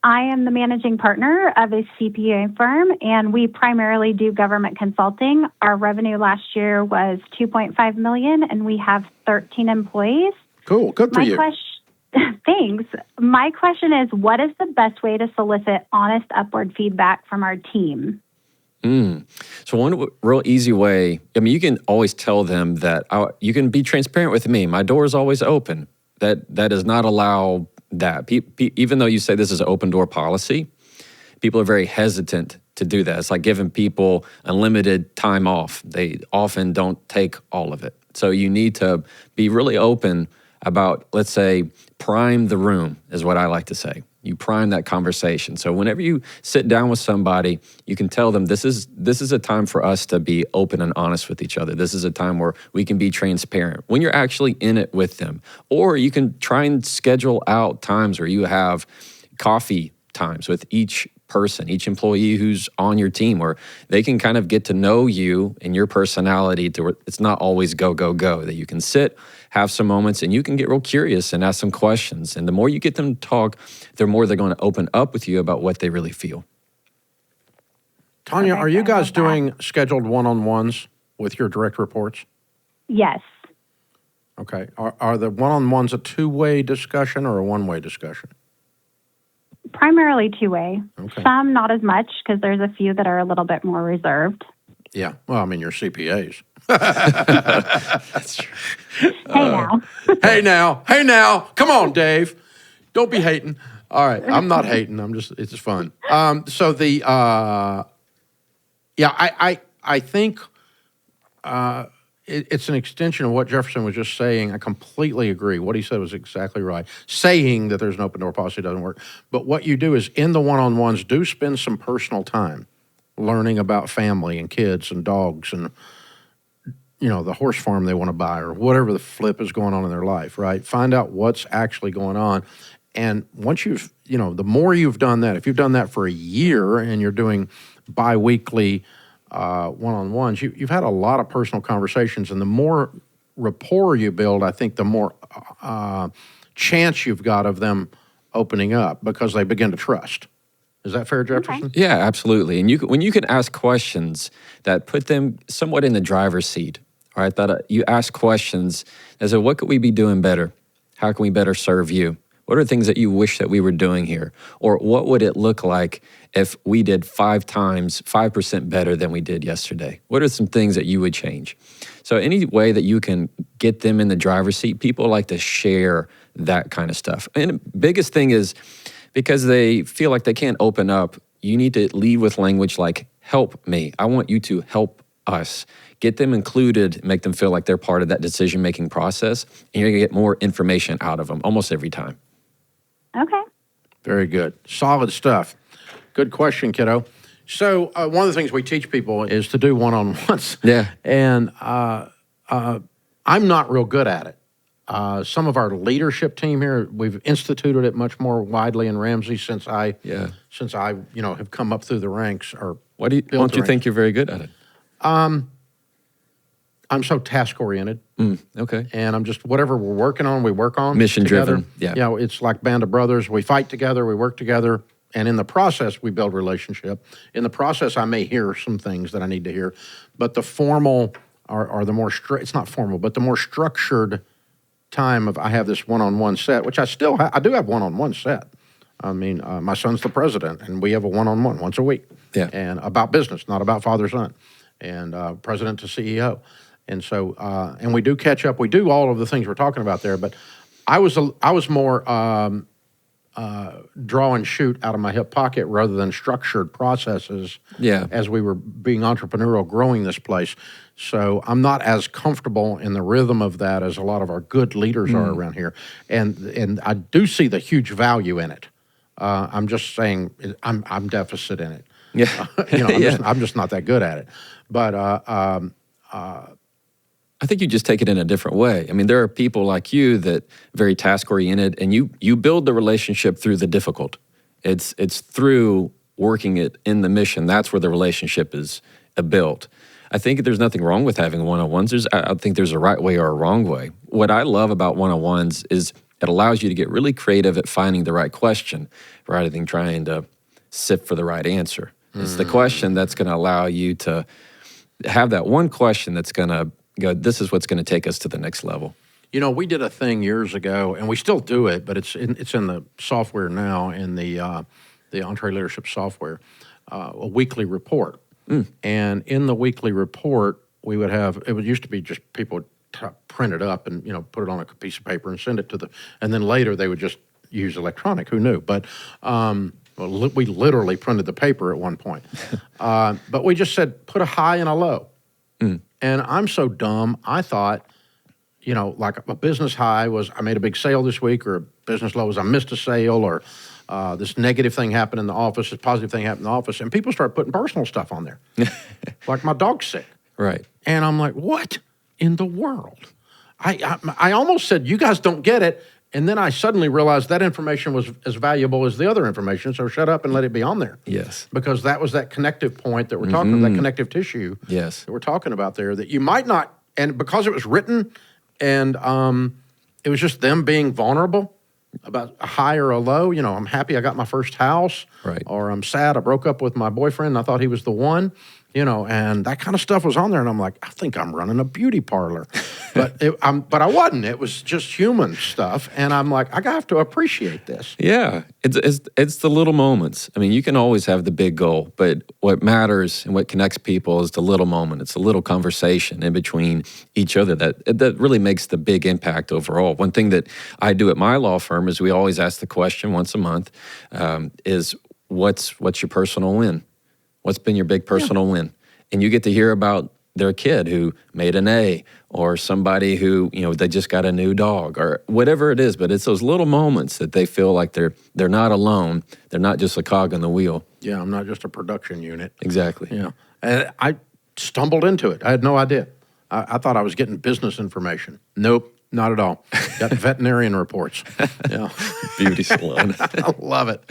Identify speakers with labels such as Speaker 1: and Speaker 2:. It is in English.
Speaker 1: I am the managing partner of a CPA firm, and we primarily do government consulting. Our revenue last year was $2.5 million, and we have 13 employees.
Speaker 2: Cool. Good for you.
Speaker 1: Thanks. My question is, what is the best way to solicit honest upward feedback from our team?
Speaker 3: So one real easy way, I mean, you can always tell them that you can be transparent with me. My door is always open. That does not allow that. Even though you say this is an open door policy, people are very hesitant to do that. It's like giving people unlimited time off. They often don't take all of it. So you need to be really open about, let's say, prime the room is what I like to say. You prime that conversation. So whenever you sit down with somebody, you can tell them this is a time for us to be open and honest with each other. This is a time where we can be transparent when you're actually in it with them. Or you can try and schedule out times where you have coffee times with each person, each employee who's on your team, where they can kind of get to know you and your personality to where it's not always go, go, go, that you can sit, have some moments, and you can get real curious and ask some questions. And the more you get them to talk, the more they're going to open up with you about what they really feel.
Speaker 2: Tanya, are you guys doing scheduled one-on-ones with your direct reports?
Speaker 1: Yes.
Speaker 2: Okay. Are the one-on-ones a two-way discussion or a one-way discussion?
Speaker 1: Primarily two-way.
Speaker 2: Okay.
Speaker 1: Some not as much, because there's a few that are a little bit more reserved.
Speaker 2: Yeah. Well, I mean, you're CPAs.
Speaker 3: That's true.
Speaker 1: Hey now.
Speaker 2: Hey now. Come on, Dave. Don't be hating. All right. I'm not hating. It's fun. So the, I think it's an extension of what Jefferson was just saying. I completely agree. What he said was exactly right. Saying that there's an open door policy doesn't work. But what you do is in the one-on-ones, do spend some personal time learning about family and kids and dogs and, you know, the horse farm they want to buy or whatever the flip is going on in their life, right? Find out what's actually going on. And once you've, you know, the more you've done that, if you've done that for a year and you're doing bi-weekly one-on-ones, you've had a lot of personal conversations, and the more rapport you build, I think the more chance you've got of them opening up because they begin to trust. Is that fair, Jefferson?
Speaker 1: Okay.
Speaker 3: Yeah, absolutely. And when you can ask questions that put them somewhat in the driver's seat, right? That you ask questions as to what could we be doing better? How can we better serve you? What are the things that you wish that we were doing here? Or what would it look like if we did 5% better than we did yesterday? What are some things that you would change? So any way that you can get them in the driver's seat, people like to share that kind of stuff. And the biggest thing is because they feel like they can't open up, you need to lead with language like, help me. I want you to help us. Get them included, make them feel like they're part of that decision-making process, and you're gonna get more information out of them almost every time.
Speaker 1: Okay.
Speaker 2: Very good. Solid stuff. Good question, kiddo. So one of the things we teach people is to do one-on-ones.
Speaker 3: Yeah.
Speaker 2: And I'm not real good at it. Some of our leadership team here, we've instituted it much more widely in Ramsey since I have come up through the ranks. Or
Speaker 3: Why don't you think you're very good at it?
Speaker 2: I'm so task-oriented.
Speaker 3: Okay.
Speaker 2: And I'm just, whatever we're working on, we work on.
Speaker 3: Mission-driven,
Speaker 2: together.
Speaker 3: yeah.
Speaker 2: You know, it's like Band of Brothers. We fight together, we work together, and in the process, we build relationship. In the process, I may hear some things that I need to hear, but the formal, or the more, it's not formal, but the more structured time of I have this one-on-one set, which I still I do have one-on-one set. I mean, my son's the president, and we have a one-on-one once a week.
Speaker 3: Yeah.
Speaker 2: And about business, not about father-son, and president to CEO. And so, and we do catch up. We do all of the things we're talking about there. But I was more draw and shoot out of my hip pocket rather than structured processes.
Speaker 3: Yeah.
Speaker 2: As we were being entrepreneurial, growing this place. So I'm not as comfortable in the rhythm of that as a lot of our good leaders are around here. And I do see the huge value in it. I'm just saying I'm deficit in it.
Speaker 3: Yeah.
Speaker 2: I'm just not that good at it. But
Speaker 3: I think you just take it in a different way. I mean, there are people like you that very task-oriented, and you build the relationship through the difficult. It's through working it in the mission. That's where the relationship is built. I think there's nothing wrong with having one-on-ones. I think there's a right way or a wrong way. What I love about one-on-ones is that allows you to get really creative at finding the right question rather than trying to sift for the right answer. It's the question that's going to allow you to have that one question that's going to go, this is what's going to take us to the next level.
Speaker 2: You know, we did a thing years ago, and we still do it, but it's in the software now, in the EntreLeadership software, a weekly report. And in the weekly report, we would have, used to be just people would print it up and, put it on a piece of paper and send it to and then later they would just use electronic, who knew? But we literally printed the paper at one point. But we just said, put a high and a low. And I'm so dumb, I thought, like a business high was I made a big sale this week, or a business low was I missed a sale, or this negative thing happened in the office, this positive thing happened in the office, and people start putting personal stuff on there. Like my dog's sick.
Speaker 3: Right.
Speaker 2: And I'm like, what in the world? I almost said, you guys don't get it. And then I suddenly realized that information was as valuable as the other information, so shut up and let it be on there.
Speaker 3: Yes.
Speaker 2: Because that was that connective point that we're talking about, that connective tissue
Speaker 3: yes.
Speaker 2: that we're talking about there, that you might not, and because it was written and it was just them being vulnerable about a high or a low, I'm happy I got my first house,
Speaker 3: right,
Speaker 2: or I'm sad I broke up with my boyfriend and I thought he was the one, and that kind of stuff was on there. And I'm like, I think I'm running a beauty parlor. But I wasn't. It was just human stuff. And I'm like, I have to appreciate this.
Speaker 3: Yeah, it's the little moments. I mean, you can always have the big goal, but what matters and what connects people is the little moment. It's a little conversation in between each other that really makes the big impact overall. One thing that I do at my law firm is we always ask the question once a month, is what's your personal win? What's been your big personal win? And you get to hear about their kid who made an A, or somebody who, they just got a new dog, or whatever it is. But it's those little moments that they feel like they're not alone. They're not just a cog in the wheel.
Speaker 2: Yeah, I'm not just a production unit.
Speaker 3: Exactly.
Speaker 2: Yeah. And I stumbled into it. I had no idea. I thought I was getting business information. Nope, not at all. Got veterinarian reports. Yeah.
Speaker 3: Beauty salon.
Speaker 2: I love it.